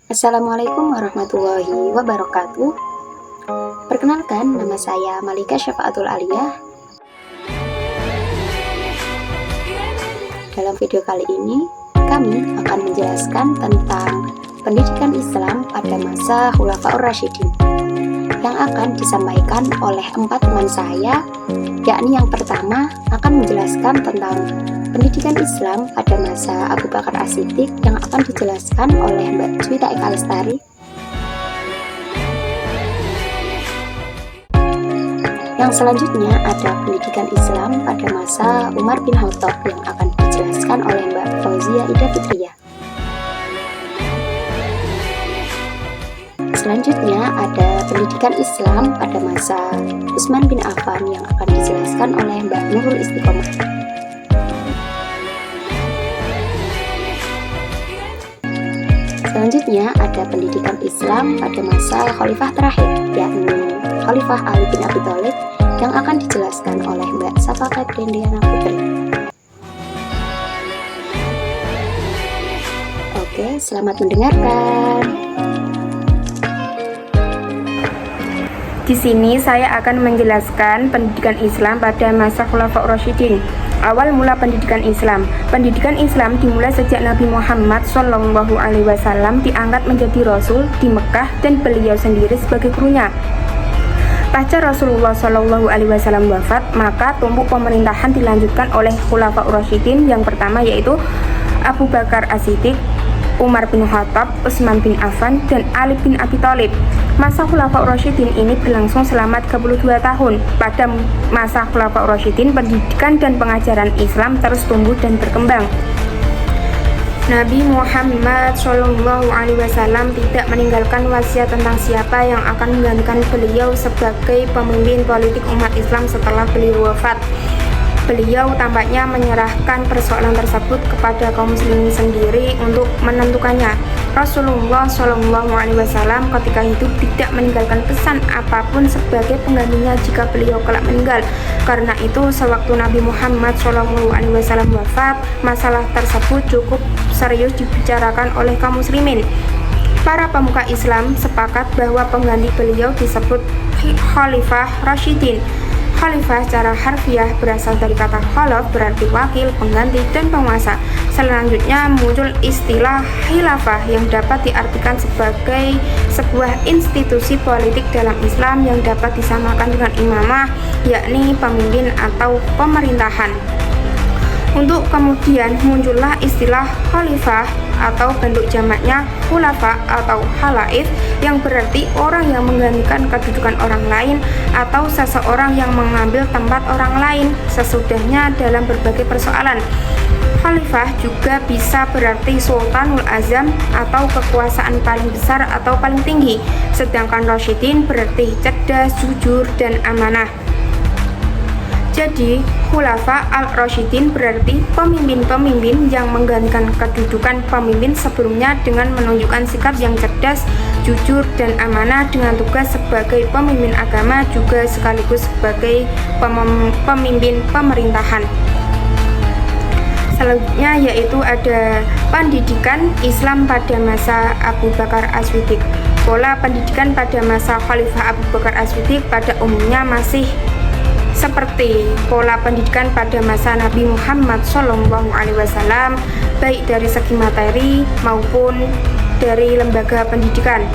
Assalamualaikum warahmatullahi wabarakatuh. Perkenalkan, nama saya Malika Syafaatul Aliyah. Dalam video kali ini, kami akan menjelaskan tentang pendidikan Islam pada masa Khulafaur Rasyidin yang akan disampaikan oleh 4 teman saya, yakni yang pertama akan menjelaskan tentang pendidikan Islam pada masa Abu Bakar As-Siddiq yang akan dijelaskan oleh Mbak Juwita Eka Lestari. Yang selanjutnya ada pendidikan Islam pada masa Umar bin Khattab yang akan dijelaskan oleh Mbak Fauzia Ida Fitriya. Selanjutnya ada pendidikan Islam pada masa Utsman bin Affan yang akan dijelaskan oleh Mbak Nurul Istiqomah. Selanjutnya ada pendidikan Islam pada masa Khalifah terakhir, yakni Khalifah Ali bin Abi Thalib yang akan dijelaskan oleh Mbak Safa Febriana Putri. Oke, selamat mendengarkan. Di sini saya akan menjelaskan pendidikan Islam pada masa Khulafaur Rasyidin. Awal mula pendidikan Islam. Pendidikan Islam dimulai sejak Nabi Muhammad SAW diangkat menjadi Rasul di Mekah dan beliau sendiri sebagai gurunya. Pasca Rasulullah SAW wafat, maka tumpuk pemerintahan dilanjutkan oleh Khulafaur Rasyidin yang pertama yaitu Abu Bakar As-Siddiq, Umar bin Khattab, Utsman bin Affan, dan Ali bin Abi Thalib. Masa Khulafaur Rasyidin ini berlangsung selama 32 tahun. Pada masa Khulafaur Rasyidin, pendidikan dan pengajaran Islam terus tumbuh dan berkembang. Nabi Muhammad SAW tidak meninggalkan wasiat tentang siapa yang akan menggantikan beliau sebagai pemimpin politik umat Islam setelah beliau wafat. Beliau tampaknya menyerahkan persoalan tersebut kepada kaum muslimin sendiri untuk menentukannya. Rasulullah SAW ketika hidup tidak meninggalkan pesan apapun sebagai penggantinya jika beliau kelak meninggal. Karena itu, sewaktu Nabi Muhammad SAW wafat, masalah tersebut cukup serius dibicarakan oleh kaum muslimin. Para pemuka Islam sepakat bahwa pengganti beliau disebut Khalifah Rasyidin. Khalifah secara harfiah berasal dari kata khalaf, berarti wakil, pengganti, dan penguasa. Selanjutnya muncul istilah khilafah yang dapat diartikan sebagai sebuah institusi politik dalam Islam yang dapat disamakan dengan imamah, yakni pemimpin atau pemerintahan. Untuk kemudian muncullah istilah khalifah atau bentuk jamaknya khulafa atau halaif yang berarti orang yang menggantikan kedudukan orang lain atau seseorang yang mengambil tempat orang lain sesudahnya dalam berbagai persoalan. Khalifah juga bisa berarti Sultanul Azam atau kekuasaan paling besar atau paling tinggi, sedangkan Rasyidin berarti cerdas, jujur, dan amanah. Jadi, Khulafa al-Rasyidin berarti pemimpin-pemimpin yang menggantikan kedudukan pemimpin sebelumnya dengan menunjukkan sikap yang cerdas, jujur, dan amanah dengan tugas sebagai pemimpin agama juga sekaligus sebagai pemimpin pemerintahan. Selanjutnya yaitu ada pendidikan Islam pada masa Abu Bakar As-Siddiq. Pola pendidikan pada masa Khalifah Abu Bakar As-Siddiq pada umumnya masih seperti pola pendidikan pada masa Nabi Muhammad SAW, baik dari segi materi maupun dari lembaga pendidikan.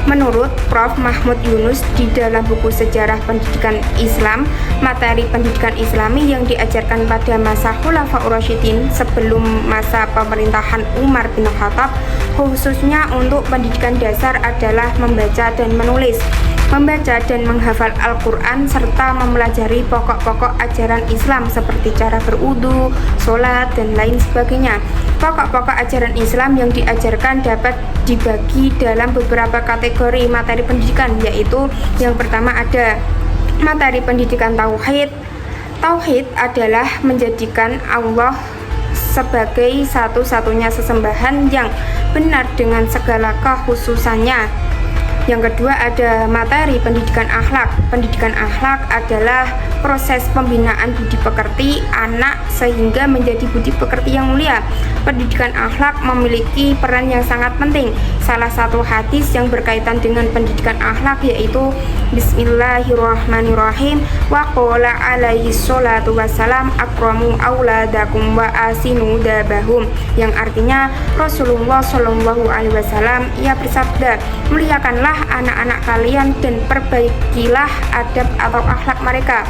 Menurut Prof. Mahmud Yunus di dalam buku Sejarah Pendidikan Islam, materi pendidikan Islami yang diajarkan pada masa Khulafaur Rasyidin sebelum masa pemerintahan Umar bin Khattab, khususnya untuk pendidikan dasar adalah membaca dan menulis, membaca dan menghafal Al-Quran, serta mempelajari pokok-pokok ajaran Islam seperti cara berwudu, sholat, dan lain sebagainya. Pokok-pokok ajaran Islam yang diajarkan dapat dibagi dalam beberapa kategori materi pendidikan, yaitu yang pertama ada materi pendidikan Tauhid. Tauhid adalah menjadikan Allah sebagai satu-satunya sesembahan yang benar dengan segala kekhususannya. Yang kedua ada materi pendidikan akhlak. Pendidikan akhlak adalah proses pembinaan budi pekerti anak sehingga menjadi budi pekerti yang mulia. Pendidikan akhlak memiliki peran yang sangat penting. Salah satu hadis yang berkaitan dengan pendidikan akhlak yaitu Bismillahirrahmanirrahim wa qala alaihi sholatu wassalam akramu auladakum wa asinu dabahum, yang artinya Rasulullah Shallallahu alaihi wasallam ia bersabda, muliakanlah anak-anak kalian dan perbaikilah adab atau akhlak mereka.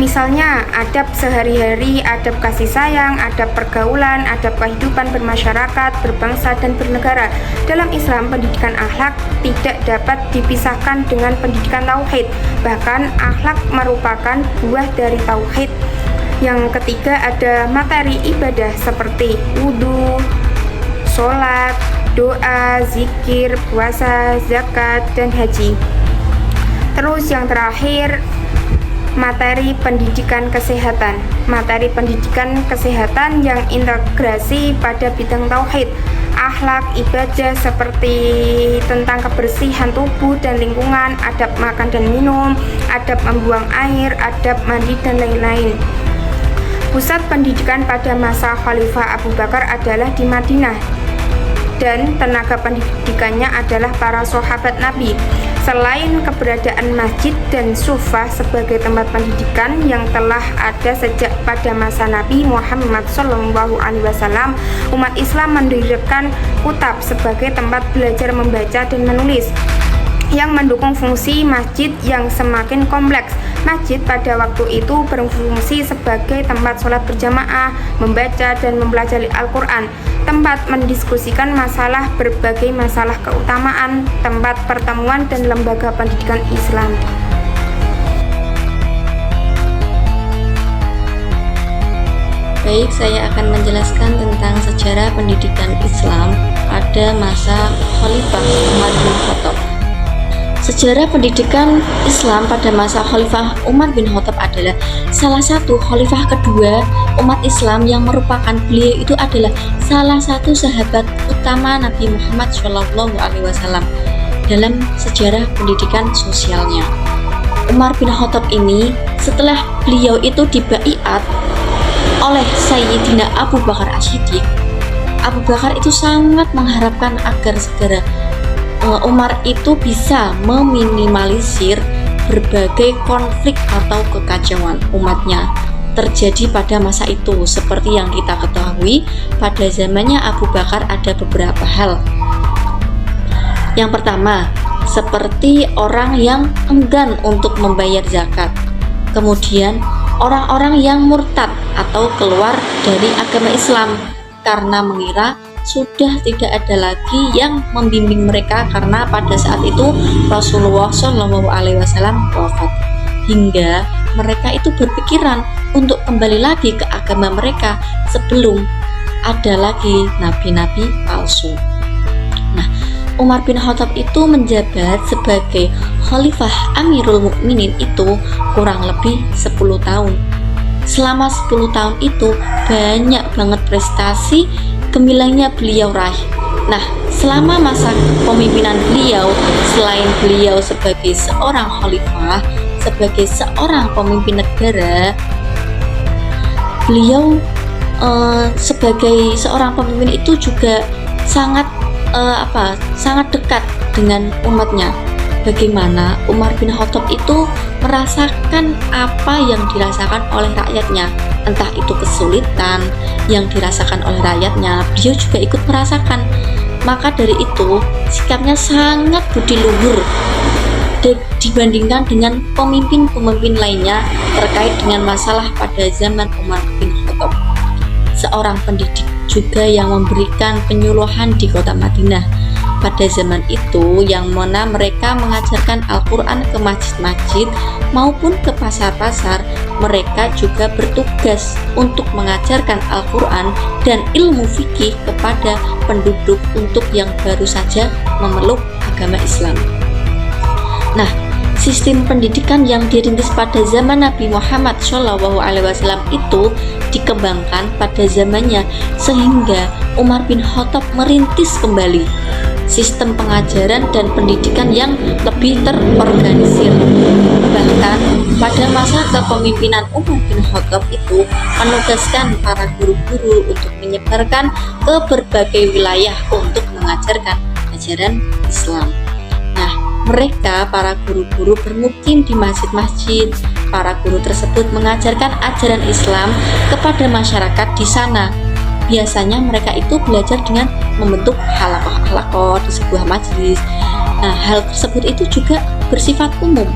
Misalnya adab sehari-hari, adab kasih sayang, adab pergaulan, adab kehidupan bermasyarakat, berbangsa dan bernegara. Dalam Islam, pendidikan akhlak tidak dapat dipisahkan dengan pendidikan tauhid. Bahkan akhlak merupakan buah dari tauhid. Yang ketiga ada materi ibadah seperti wudhu, sholat, doa, zikir, puasa, zakat, dan haji. Terus yang terakhir materi pendidikan kesehatan. Materi pendidikan kesehatan yang integrasi pada bidang tauhid, akhlak, ibadah seperti tentang kebersihan tubuh dan lingkungan, adab makan dan minum, adab membuang air, adab mandi dan lain-lain. Pusat pendidikan pada masa Khalifah Abu Bakar adalah di Madinah dan tenaga pendidikannya adalah para sahabat Nabi. Selain keberadaan masjid dan sufah sebagai tempat pendidikan yang telah ada sejak pada masa Nabi Muhammad SAW, umat Islam mendirikan kutab sebagai tempat belajar membaca dan menulis yang mendukung fungsi masjid yang semakin kompleks. Masjid pada waktu itu berfungsi sebagai tempat sholat berjamaah, membaca dan mempelajari Al-Quran, tempat mendiskusikan masalah berbagai masalah keutamaan, tempat pertemuan dan lembaga pendidikan Islam. Baik, saya akan menjelaskan tentang sejarah pendidikan Islam pada masa Khalifah Umar bin Khattab. Sejarah pendidikan Islam pada masa Khalifah Umar bin Khattab adalah salah satu khalifah kedua umat Islam yang merupakan beliau itu adalah salah satu sahabat utama Nabi Muhammad SAW dalam sejarah pendidikan sosialnya. Umar bin Khattab ini setelah beliau itu dibaiat oleh Sayyidina Abu Bakar As-Siddiq, Abu Bakar itu sangat mengharapkan agar segera Umar itu bisa meminimalisir berbagai konflik atau kekacauan umatnya terjadi pada masa itu. Seperti yang kita ketahui, pada zamannya Abu Bakar ada beberapa hal. Yang pertama, seperti orang yang enggan untuk membayar zakat. Kemudian, orang-orang yang murtad atau keluar dari agama Islam karena mengira sudah tidak ada lagi yang membimbing mereka karena pada saat itu Rasulullah SAW wafat, hingga mereka itu berpikiran untuk kembali lagi ke agama mereka sebelum ada lagi nabi-nabi palsu. Nah, Umar bin Khattab itu menjabat sebagai Khalifah Amirul Mukminin itu kurang lebih 10 tahun. Selama 10 tahun itu banyak banget prestasi gemilangnya beliau raih. Nah, selama masa kepemimpinan beliau, selain beliau sebagai seorang khalifah, sebagai seorang pemimpin negara, beliau sebagai seorang pemimpin itu juga sangat sangat dekat dengan umatnya. Bagaimana Umar bin Khattab itu merasakan apa yang dirasakan oleh rakyatnya, entah itu kesulitan yang dirasakan oleh rakyatnya, beliau juga ikut merasakan. Maka dari itu sikapnya sangat budi luhur dibandingkan dengan pemimpin-pemimpin lainnya terkait dengan masalah pada zaman Umar bin Khattab. Seorang pendidik juga yang memberikan penyuluhan di kota Madinah pada zaman itu, yang mana mereka mengajarkan Al-Quran ke masjid-masjid maupun ke pasar-pasar. Mereka juga bertugas untuk mengajarkan Al-Quran dan ilmu fikih kepada penduduk untuk yang baru saja memeluk agama Islam. Nah, sistem pendidikan yang dirintis pada zaman Nabi Muhammad SAW itu dikembangkan pada zamannya, sehingga Umar bin Khattab merintis kembali sistem pengajaran dan pendidikan yang lebih terorganisir. Bahkan pada masa kepemimpinan Umar bin Khattab itu menugaskan para guru-guru untuk menyebarkan ke berbagai wilayah untuk mengajarkan ajaran Islam. Nah, mereka para guru-guru bermukim di masjid-masjid. Para guru tersebut mengajarkan ajaran Islam kepada masyarakat di sana. Biasanya mereka itu belajar dengan membentuk halakoh-halakoh di sebuah majelis. Nah, hal tersebut itu juga bersifat umum.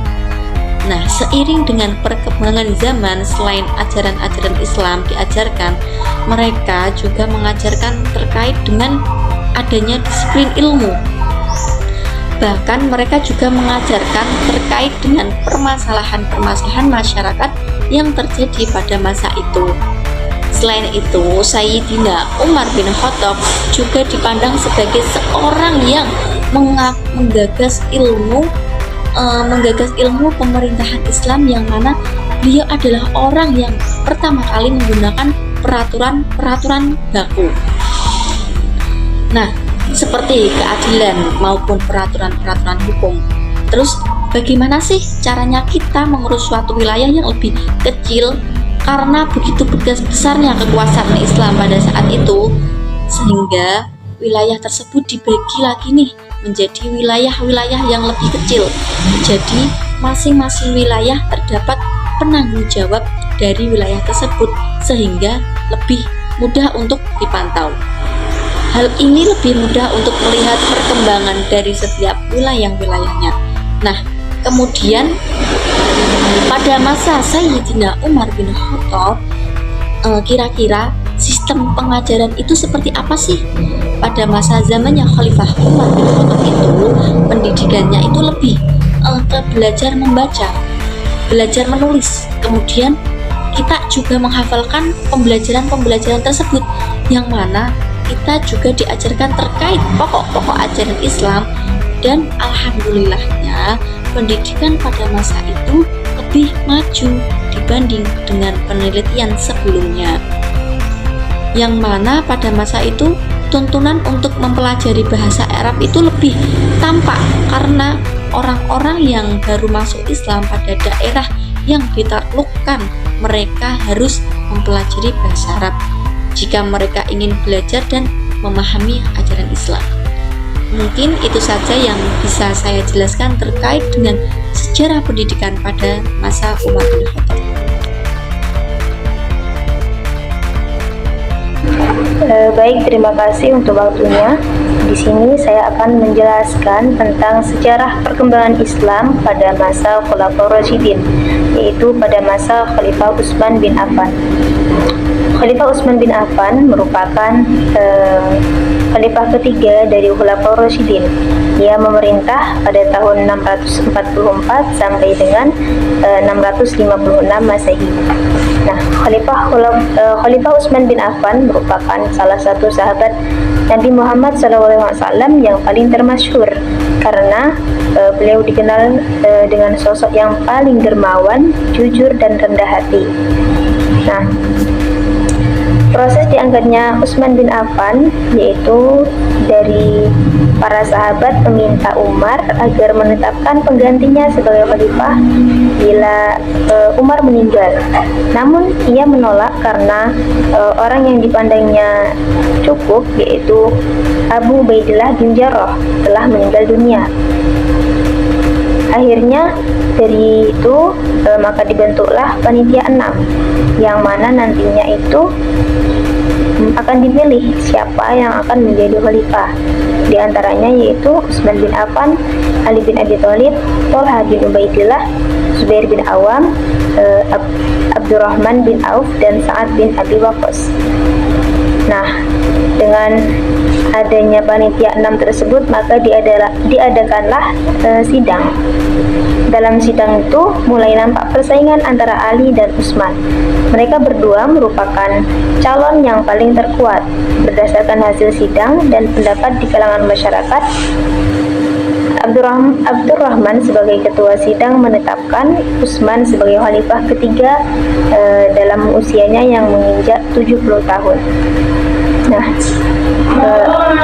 Nah, seiring dengan perkembangan zaman, selain ajaran-ajaran Islam diajarkan, mereka juga mengajarkan terkait dengan adanya disiplin ilmu. Bahkan mereka juga mengajarkan terkait dengan permasalahan-permasalahan masyarakat yang terjadi pada masa itu. Selain itu, Sayyidina Umar bin Khattab juga dipandang sebagai seorang yang menggagas ilmu pemerintahan Islam, yang mana beliau adalah orang yang pertama kali menggunakan peraturan baku. Nah, seperti keadilan maupun peraturan hukum. Terus bagaimana sih caranya kita mengurus suatu wilayah yang lebih kecil, karena begitu besarnya kekuasaan Islam pada saat itu, sehingga wilayah tersebut dibagi lagi nih menjadi wilayah-wilayah yang lebih kecil. Jadi masing-masing wilayah terdapat penanggung jawab dari wilayah tersebut, sehingga lebih mudah untuk dipantau. Hal ini lebih mudah untuk melihat perkembangan dari setiap wilayahnya. Nah, kemudian pada masa Sayyidina Umar bin Khattab, kira-kira sistem pengajaran itu seperti apa sih? Pada masa zamannya Khalifah Umar bin Khattab itu, pendidikannya itu lebih ke belajar membaca, belajar menulis. Kemudian kita juga menghafalkan pembelajaran tersebut, yang mana kita juga diajarkan terkait pokok-pokok ajaran Islam. Dan alhamdulillahnya pendidikan pada masa itu lebih maju dibanding dengan penelitian sebelumnya, yang mana pada masa itu tuntunan untuk mempelajari bahasa Arab itu lebih tampak, karena orang-orang yang baru masuk Islam pada daerah yang ditaklukkan, mereka harus mempelajari bahasa Arab jika mereka ingin belajar dan memahami ajaran Islam. Mungkin itu saja yang bisa saya jelaskan terkait dengan sejarah pendidikan pada masa Umar bin Khattab. Baik, terima kasih untuk waktunya. Di sini saya akan menjelaskan tentang sejarah perkembangan Islam pada masa Khulafaur Rasyidin, yaitu pada masa Khalifah Utsman bin Affan. Khalifah Utsman bin Affan merupakan khalifah ketiga dari Khulafaur Rasyidin. Ia memerintah pada tahun 644 sampai dengan 656 Masehi. Nah, Khalifah Utsman bin Affan merupakan salah satu sahabat Nabi Muhammad SAW yang paling termasyhur, karena beliau dikenal dengan sosok yang paling dermawan, jujur, dan rendah hati. Nah, proses diangkatnya Utsman bin Affan yaitu dari para sahabat meminta Umar agar menetapkan penggantinya sebagai khalifah bila Umar meninggal. Namun ia menolak karena orang yang dipandangnya cukup, yaitu Abu Ubaidillah bin Jarrah, telah meninggal dunia. Akhirnya dari itu maka dibentuklah panitia 6, yang mana nantinya itu akan dipilih siapa yang akan menjadi khalifah. Di antaranya yaitu Utsman bin Affan, Ali bin Abi Thalib, Thalhah bin Ubaidillah, Zubair bin Awam, Abdurrahman bin Auf, dan Sa'ad bin Abi Waqqas. Nah, dengan adanya panitia 6 tersebut, maka diadakanlah sidang. Dalam sidang itu mulai nampak persaingan antara Ali dan Utsman. Mereka berdua merupakan calon yang paling terkuat. Berdasarkan hasil sidang dan pendapat di kalangan masyarakat, Abdurrahman sebagai ketua sidang menetapkan Utsman sebagai khalifah ketiga dalam usianya yang menginjak 70 tahun. Nah,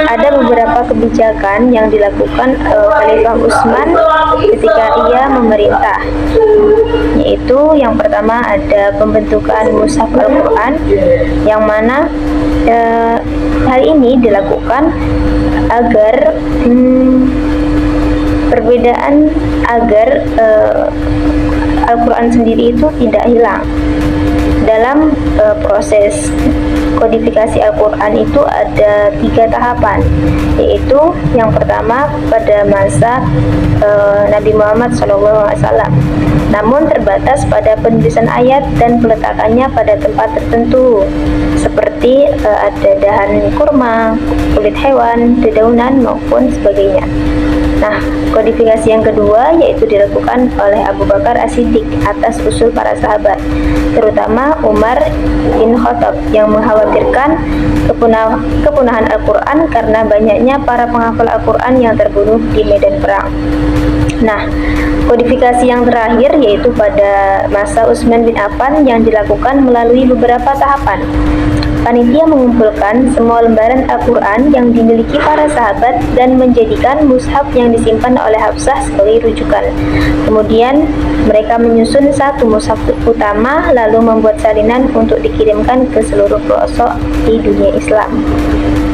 ada beberapa kebijakan yang dilakukan Khalifah Utsman ketika ia memerintah, yaitu yang pertama ada pembentukan mushaf Al-Quran, yang mana hal ini dilakukan agar Al-Quran sendiri itu tidak hilang. Dalam proses kodifikasi Al-Quran itu ada 3 tahapan, yaitu yang pertama pada masa Nabi Muhammad SAW, namun terbatas pada penulisan ayat dan peletakannya pada tempat tertentu, seperti ada dahan kurma, kulit hewan, dedaunan, maupun sebagainya. Nah, kodifikasi yang kedua yaitu dilakukan oleh Abu Bakar As-Siddiq atas usul para sahabat, terutama Umar bin Khattab yang mengkhawatirkan kepunahan Al-Quran karena banyaknya para penghafal Al-Quran yang terbunuh di medan perang. Nah, kodifikasi yang terakhir yaitu pada masa Utsman bin Affan yang dilakukan melalui beberapa tahapan. Panitia mengumpulkan semua lembaran Al-Quran yang dimiliki para sahabat dan menjadikan mushaf yang disimpan oleh Hafsah sebagai rujukan. Kemudian mereka menyusun satu mushaf utama lalu membuat salinan untuk dikirimkan ke seluruh pelosok di dunia Islam.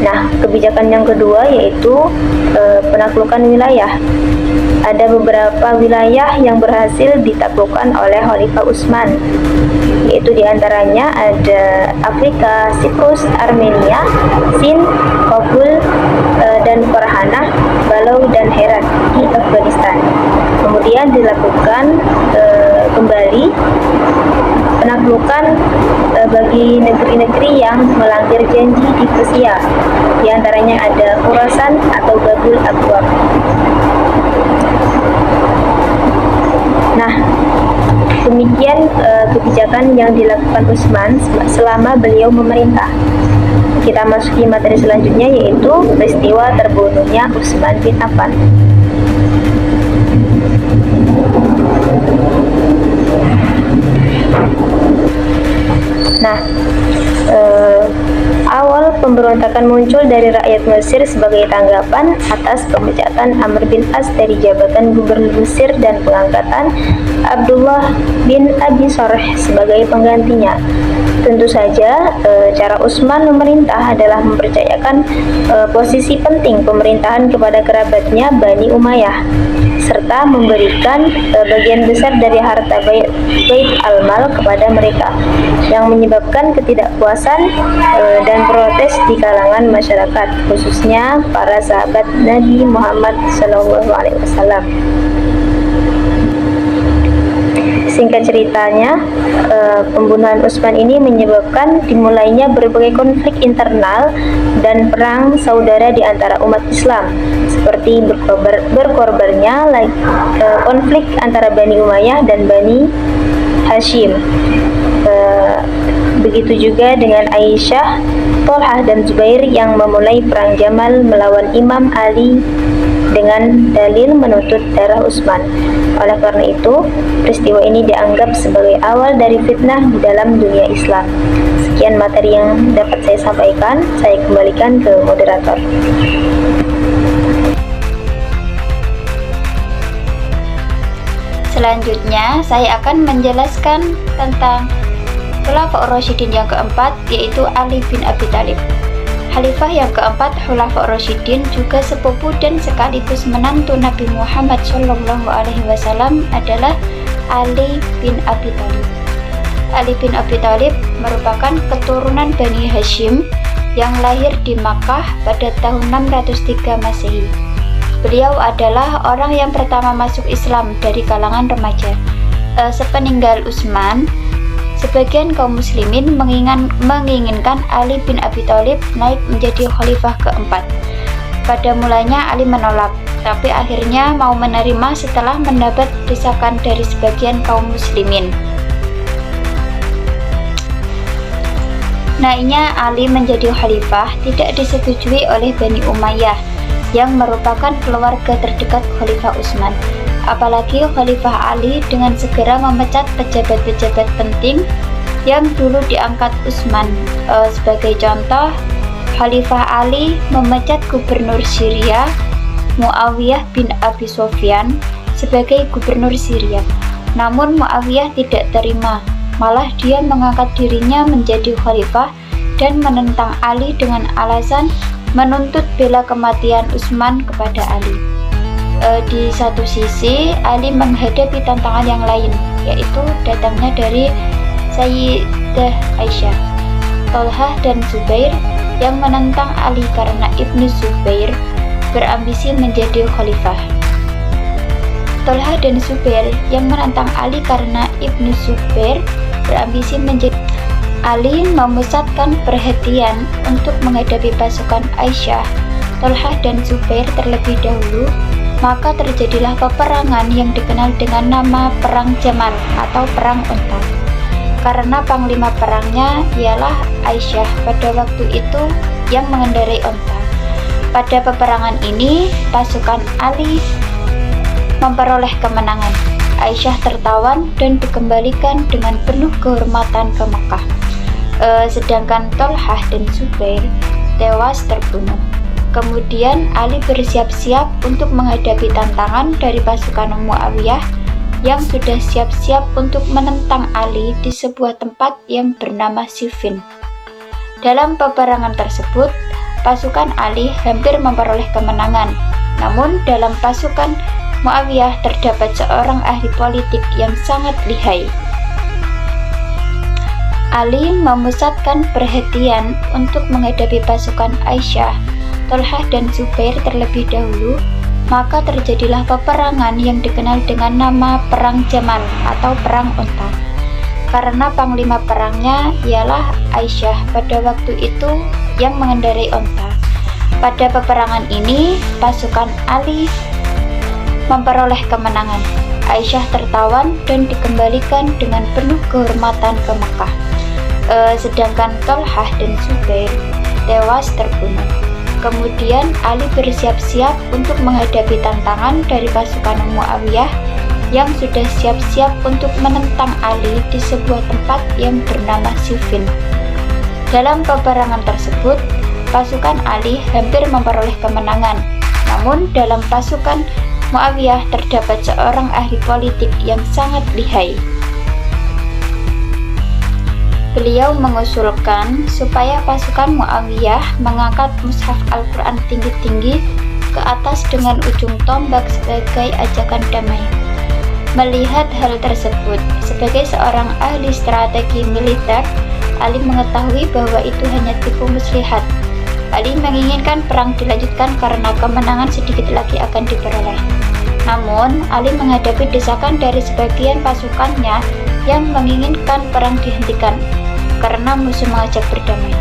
Nah, kebijakan yang kedua yaitu penaklukan wilayah. Ada beberapa wilayah yang berhasil ditaklukkan oleh Khalifah Utsman, yaitu diantaranya ada Afrika, Siprus, Armenia, Sind, Kabul, dan Farhanah, Balau, dan Herat di Afghanistan. Kemudian dilakukan kembali penaklukan bagi negeri-negeri yang melanggar janji di Persia, diantaranya ada Khurasan atau Babul Aqwam. Nah, demikian kebijakan yang dilakukan Utsman selama beliau memerintah. Kita masuki materi selanjutnya, yaitu peristiwa terbunuhnya Utsman bin Affan. Nah, awal pemberontakan muncul dari rakyat Mesir sebagai tanggapan atas pemecatan Amr bin As dari jabatan gubernur Mesir dan pengangkatan Abdullah bin Abi Sarh sebagai penggantinya. Tentu saja cara Utsman memerintah adalah mempercayakan posisi penting pemerintahan kepada kerabatnya Bani Umayyah, serta memberikan bagian besar dari harta Bait al-Mal kepada mereka, yang menyebabkan ketidakpuasan dan protes di kalangan masyarakat, khususnya para sahabat Nabi Muhammad SAW. Singkat ceritanya, pembunuhan Utsman ini menyebabkan dimulainya berbagai konflik internal dan perang saudara di antara umat Islam, seperti berkorbannya konflik antara Bani Umayyah dan Bani Hashim. Begitu juga dengan Aisyah, Tolhah, dan Zubair yang memulai perang Jamal melawan Imam Ali dengan dalil menuntut darah Utsman. Oleh karena itu, peristiwa ini dianggap sebagai awal dari fitnah di dalam dunia Islam. Sekian materi yang dapat saya sampaikan. Saya kembalikan ke moderator. Selanjutnya, saya akan menjelaskan tentang Khulafaur Rasyidin yang keempat, yaitu Ali bin Abi Thalib. Khalifah yang keempat Khulafaur Rasyidin, juga sepupu dan sekaligus menantu Nabi Muhammad SAW, adalah Ali bin Abi Thalib. Ali bin Abi Thalib merupakan keturunan Bani Hashim yang lahir di Makkah pada tahun 603 Masehi. Beliau adalah orang yang pertama masuk Islam dari kalangan remaja. Sepeninggal Utsman, sebagian kaum muslimin menginginkan Ali bin Abi Thalib naik menjadi khalifah keempat. Pada mulanya Ali menolak, tapi akhirnya mau menerima setelah mendapat desakan dari sebagian kaum muslimin. Naiknya Ali menjadi khalifah tidak disetujui oleh Bani Umayyah, yang merupakan keluarga terdekat Khalifah Utsman. Apalagi Khalifah Ali dengan segera memecat pejabat-pejabat penting yang dulu diangkat Utsman. Sebagai contoh, Khalifah Ali memecat gubernur Syria Muawiyah bin Abi Sufyan sebagai gubernur Syria. Namun Muawiyah tidak terima, malah dia mengangkat dirinya menjadi khalifah dan menentang Ali dengan alasan menuntut bela kematian Utsman kepada Ali. Di satu sisi, Ali menghadapi tantangan yang lain, yaitu datangnya dari Sayyidah Aisyah, Tolhah dan Zubair yang menentang Ali karena Ibnu Zubair berambisi menjadi khalifah. Tolhah dan Zubair yang menentang Ali karena Ibnu Zubair berambisi menjadi. Ali memusatkan perhatian untuk menghadapi pasukan Aisyah, Tolhah dan Zubair terlebih dahulu, maka terjadilah peperangan yang dikenal dengan nama Perang Jamal atau Perang Unta. Karena panglima perangnya ialah Aisyah pada waktu itu yang mengendarai unta. Pada peperangan ini, pasukan Ali memperoleh kemenangan. Aisyah tertawan dan dikembalikan dengan penuh kehormatan ke Mekah. Sedangkan Tolhah dan Zubair tewas terbunuh. Kemudian Ali bersiap-siap untuk menghadapi tantangan dari pasukan Muawiyah yang sudah siap-siap untuk menentang Ali di sebuah tempat yang bernama Siffin. Dalam peperangan tersebut, pasukan Ali hampir memperoleh kemenangan. Namun dalam pasukan Muawiyah terdapat seorang ahli politik yang sangat lihai. Ali memusatkan perhatian untuk menghadapi pasukan Aisyah, Tolhah dan Zubair terlebih dahulu, maka terjadilah peperangan yang dikenal dengan nama Perang Jamal atau Perang Unta. Karena panglima perangnya ialah Aisyah pada waktu itu yang mengendarai unta. Pada peperangan ini, pasukan Ali memperoleh kemenangan. Aisyah tertawan dan dikembalikan dengan penuh kehormatan ke Mekah. Sedangkan Tolhah dan Zubair tewas terbunuh. Kemudian Ali bersiap-siap untuk menghadapi tantangan dari pasukan Muawiyah yang sudah siap-siap untuk menentang Ali di sebuah tempat yang bernama Siffin. Dalam peperangan tersebut, pasukan Ali hampir memperoleh kemenangan. Namun dalam pasukan Muawiyah terdapat seorang ahli politik yang sangat lihai. Beliau mengusulkan supaya pasukan Muawiyah mengangkat mushaf Al-Quran tinggi-tinggi ke atas dengan ujung tombak sebagai ajakan damai. Melihat hal tersebut, sebagai seorang ahli strategi militer, Ali mengetahui bahwa itu hanya tipu muslihat. Ali menginginkan perang dilanjutkan karena kemenangan sedikit lagi akan diperoleh. Namun, Ali menghadapi desakan dari sebagian pasukannya yang menginginkan perang dihentikan karena musuh mengajak berdamai.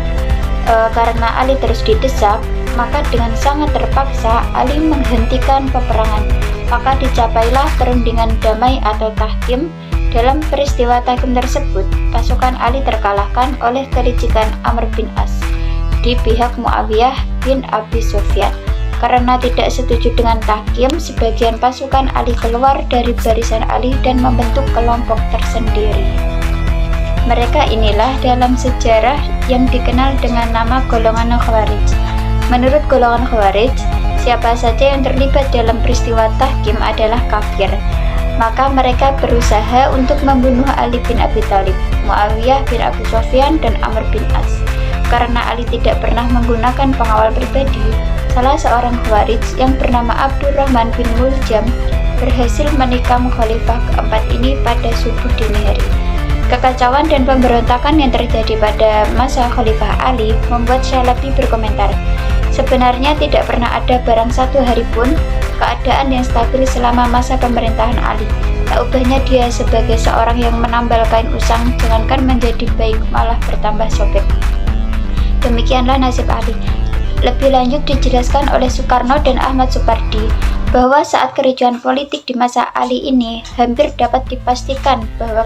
Karena Ali terus didesak, maka dengan sangat terpaksa Ali menghentikan peperangan. Maka dicapailah perundingan damai atau tahkim. Dalam peristiwa tahkim tersebut, pasukan Ali terkalahkan oleh kelicikan Amr bin As di pihak Muawiyah bin Abi Sufyan. Karena tidak setuju dengan tahkim, sebagian pasukan Ali keluar dari barisan Ali dan membentuk kelompok tersendiri. Mereka inilah dalam sejarah yang dikenal dengan nama golongan Khawarij. Menurut golongan Khawarij, siapa saja yang terlibat dalam peristiwa tahkim adalah kafir. Maka mereka berusaha untuk membunuh Ali bin Abi Thalib, Muawiyah bin Abi Sufyan, dan Amr bin As. Karena Ali tidak pernah menggunakan pengawal pribadi, salah seorang Khawarij yang bernama Abdurrahman bin Muljam berhasil menikam khalifah keempat ini pada subuh dini hari. Kekacauan dan pemberontakan yang terjadi pada masa Khalifah Ali membuat Syalabi berkomentar, sebenarnya tidak pernah ada barang satu hari pun keadaan yang stabil selama masa pemerintahan Ali. Tak ubahnya dia sebagai seorang yang menambal kain usang, jangankan menjadi baik malah bertambah sobek. Demikianlah nasib Ali. Lebih lanjut dijelaskan oleh Soekarno dan Ahmad Supardi bahwa saat kericuhan politik di masa Ali ini hampir dapat dipastikan bahwa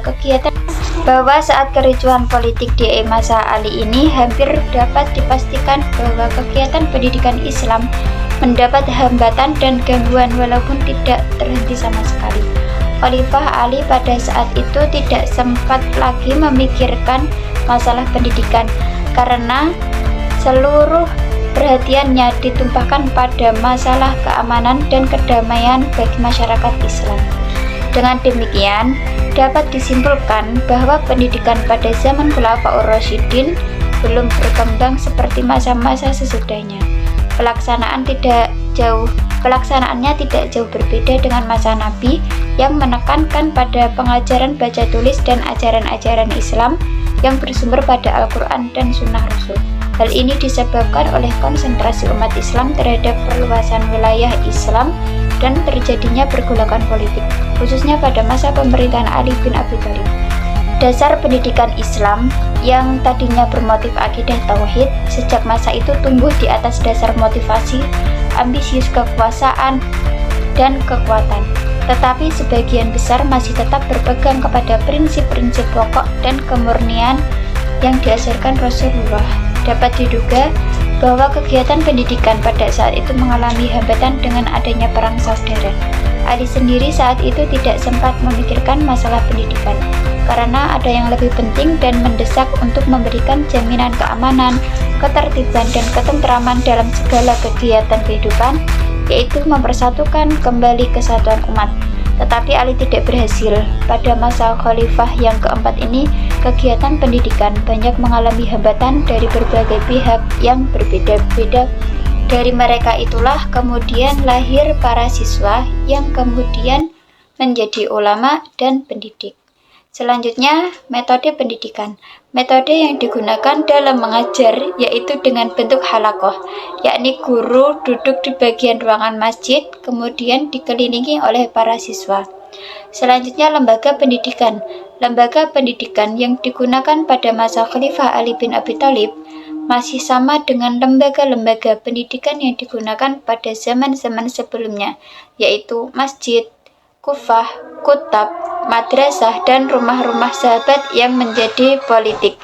kegiatan pendidikan Islam mendapat hambatan dan gangguan walaupun tidak terhenti sama sekali. Khalifah Ali pada saat itu tidak sempat lagi memikirkan masalah pendidikan karena seluruh perhatiannya ditumpahkan pada masalah keamanan dan kedamaian bagi masyarakat Islam. Dengan demikian, dapat disimpulkan bahwa pendidikan pada zaman Khulafaur Rasyidin belum berkembang seperti masa-masa sesudahnya. Pelaksanaannya tidak jauh berbeda dengan masa Nabi yang menekankan pada pengajaran baca tulis dan ajaran-ajaran Islam yang bersumber pada Al-Quran dan Sunnah Rasul. Hal ini disebabkan oleh konsentrasi umat Islam terhadap perluasan wilayah Islam dan terjadinya pergolakan politik, khususnya pada masa pemerintahan Ali bin Abi Thalib. Dasar pendidikan Islam yang tadinya bermotif akidah tauhid sejak masa itu tumbuh di atas dasar motivasi, ambisius kekuasaan, dan kekuatan. Tetapi sebagian besar masih tetap berpegang kepada prinsip-prinsip pokok dan kemurnian yang diajarkan Rasulullah. Dapat diduga bahwa kegiatan pendidikan pada saat itu mengalami hambatan dengan adanya perang saudara. Ali sendiri saat itu tidak sempat memikirkan masalah pendidikan, karena ada yang lebih penting dan mendesak untuk memberikan jaminan keamanan, ketertiban, dan ketentraman dalam segala kegiatan kehidupan, yaitu mempersatukan kembali kesatuan umat. Tetapi Ali tidak berhasil. Pada masa khalifah yang keempat ini, kegiatan pendidikan banyak mengalami hambatan dari berbagai pihak yang berbeda-beda. Dari mereka itulah kemudian lahir para siswa yang kemudian menjadi ulama dan pendidik. Selanjutnya, metode pendidikan. Metode yang digunakan dalam mengajar yaitu dengan bentuk halakoh, yakni guru duduk di bagian ruangan masjid, kemudian dikelilingi oleh para siswa. Selanjutnya, lembaga pendidikan. Lembaga pendidikan yang digunakan pada masa Khalifah Ali bin Abi Thalib masih sama dengan lembaga-lembaga pendidikan yang digunakan pada zaman-zaman sebelumnya, yaitu masjid, kufah, kutab, madrasah, dan rumah-rumah sahabat yang menjadi politik.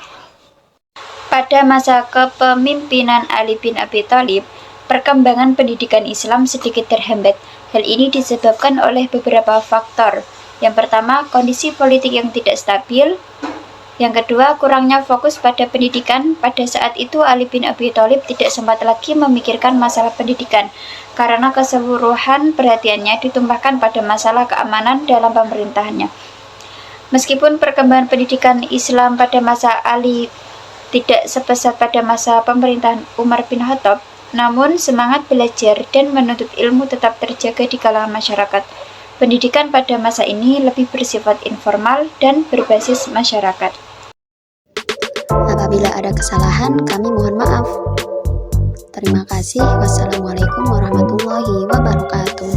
Pada masa kepemimpinan Ali bin Abi Thalib, perkembangan pendidikan Islam sedikit terhambat. Hal ini disebabkan oleh beberapa faktor. Yang pertama, kondisi politik yang tidak stabil. Yang kedua, kurangnya fokus pada pendidikan. Pada saat itu Ali bin Abi Thalib tidak sempat lagi memikirkan masalah pendidikan karena keseluruhan perhatiannya ditumpahkan pada masalah keamanan dalam pemerintahannya. Meskipun perkembangan pendidikan Islam pada masa Ali tidak sebesar pada masa pemerintahan Umar bin Khattab, namun semangat belajar dan menuntut ilmu tetap terjaga di kalangan masyarakat. Pendidikan pada masa ini lebih bersifat informal dan berbasis masyarakat. Apabila ada kesalahan, kami mohon maaf. Terima kasih. Wassalamualaikum warahmatullahi wabarakatuh.